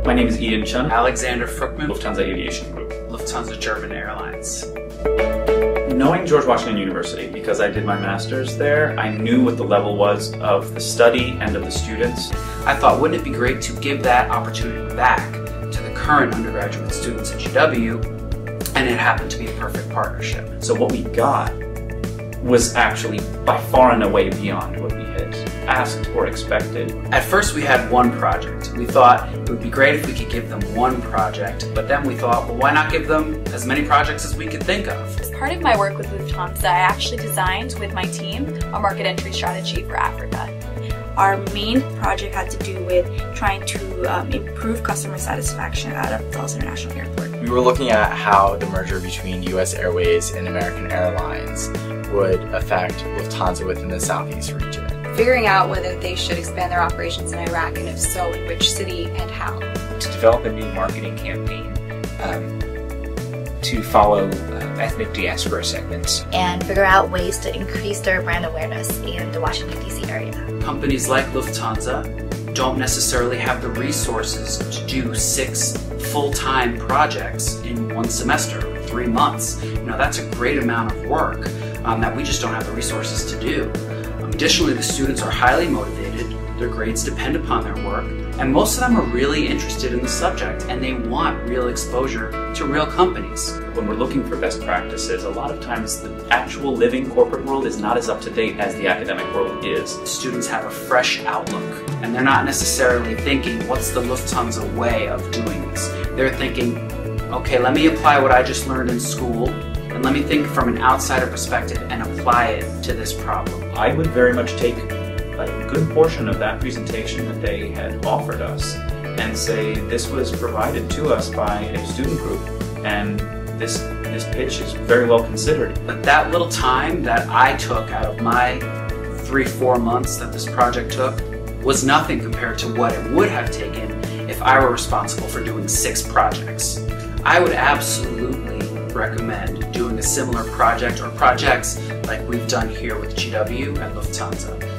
My name is Ian Chun. Alexander Fruckman, Lufthansa Aviation Group. Lufthansa German Airlines. Knowing George Washington University, because I did my master's there, I knew what the level was of the study and of the students. I thought, wouldn't it be great to give that opportunity back to the current undergraduate students at GW, and it happened to be a perfect partnership. So what we got was actually by far and away beyond what we had asked or expected. At first we had one project. We thought it would be great if we could give them one project, but then we thought, well, why not give them as many projects as we could think of? As part of my work with Lufthansa, I actually designed with my team a market entry strategy for Africa. Our main project had to do with trying to improve customer satisfaction at Dulles International Airport. We were looking at how the merger between US Airways and American Airlines would affect Lufthansa within the Southeast region. Figuring out whether they should expand their operations in Iraq, and if so, in which city and how. To develop a new marketing campaign to follow ethnic diaspora segments. And figure out ways to increase their brand awareness in the Washington, D.C. area. Companies like Lufthansa don't necessarily have the resources to do 6 full-time projects in 1 semester, 3 months. You know, that's a great amount of work that we just don't have the resources to do. Additionally, the students are highly motivated, their grades depend upon their work, and most of them are really interested in the subject and they want real exposure to real companies. When we're looking for best practices, a lot of times the actual living corporate world is not as up to date as the academic world is. Students have a fresh outlook and they're not necessarily thinking, what's the Lufthansa way of doing this? They're thinking, okay, let me apply what I just learned in school and let me think from an outsider perspective and apply it to this problem. I would very much take a good portion of that presentation that they had offered us and say this was provided to us by a student group and this pitch is very well considered. But that little time that I took out of my 3-4 months that this project took was nothing compared to what it would have taken if I were responsible for doing 6 projects. I would absolutely recommend doing a similar project or projects like we've done here with GW and Lufthansa.